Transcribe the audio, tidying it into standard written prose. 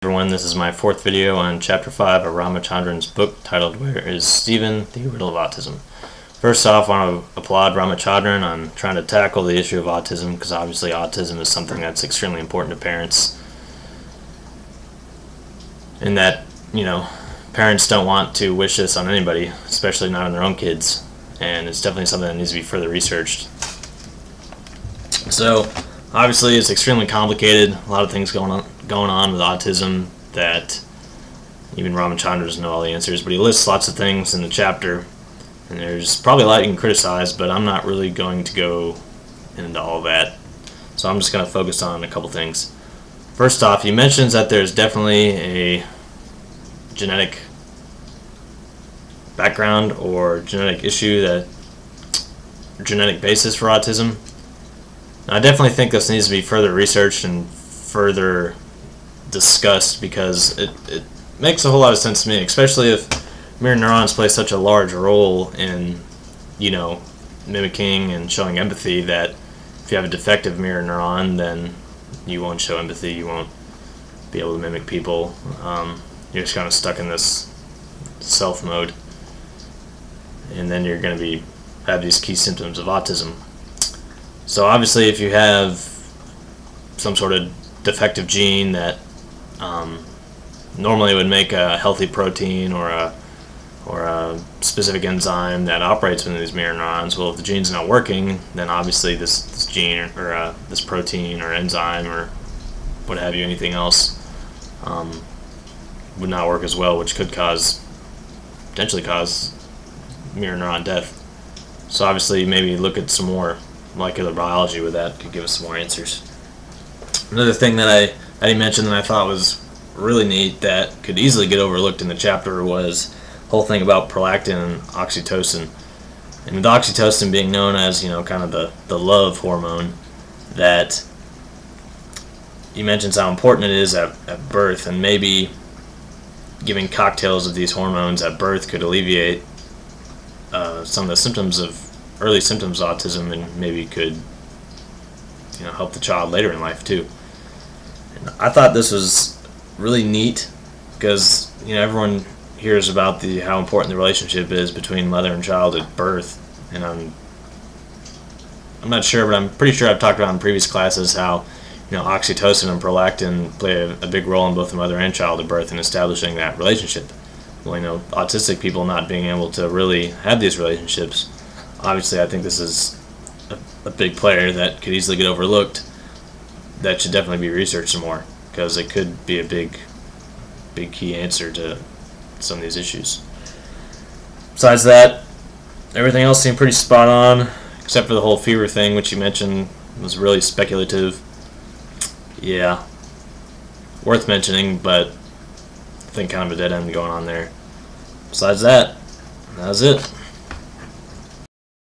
Everyone, this is my fourth video on Chapter 5 of Ramachandran's book titled Where is Stephen? The Riddle of Autism. First off, I want to applaud Ramachandran on trying to tackle the issue of autism, because obviously autism is something that's extremely important to parents. In that, parents don't want to wish this on anybody, especially not on their own kids, and it's definitely something that needs to be further researched. So, obviously it's extremely complicated, a lot of things going on with autism that even Ramachandran doesn't know all the answers, but he lists lots of things in the chapter, and there's probably a lot you can criticize, but I'm not really going to go into all of that, so I'm just going to focus on a couple things. First off, he mentions that there's definitely a genetic background or genetic genetic basis for autism. I definitely think this needs to be further researched and further discussed, because it makes a whole lot of sense to me, especially if mirror neurons play such a large role in, mimicking and showing empathy, that if you have a defective mirror neuron, then you won't show empathy, you won't be able to mimic people. You're just kind of stuck in this self mode, and then you're going to have these key symptoms of autism. So obviously if you have some sort of defective gene that normally would make a healthy protein or a specific enzyme that operates within these mirror neurons, well, if the gene's not working, then obviously this gene or this protein or enzyme or what have you, anything else, would not work as well, which could potentially cause mirror neuron death. So obviously maybe look at some more molecular biology with that, could give us some more answers. Another thing that he mentioned that I thought was really neat that could easily get overlooked in the chapter was the whole thing about prolactin and oxytocin. And with oxytocin being known as, kind of the love hormone, that he mentions how important it is at birth, and maybe giving cocktails of these hormones at birth could alleviate some of the symptoms of early symptoms of autism, and maybe could help the child later in life too. And I thought this was really neat, because everyone hears about how important the relationship is between mother and child at birth, and I'm not sure, but I'm pretty sure I've talked about in previous classes how oxytocin and prolactin play a big role in both the mother and child at birth in establishing that relationship. Well, autistic people not being able to really have these relationships, obviously I think this is a big player that could easily get overlooked, that should definitely be researched some more, because it could be a big key answer to some of these issues. Besides that, everything else seemed pretty spot on, except for the whole fever thing, which you mentioned was really speculative. Yeah, worth mentioning, but I think kind of a dead end going on there. Besides that, that was it.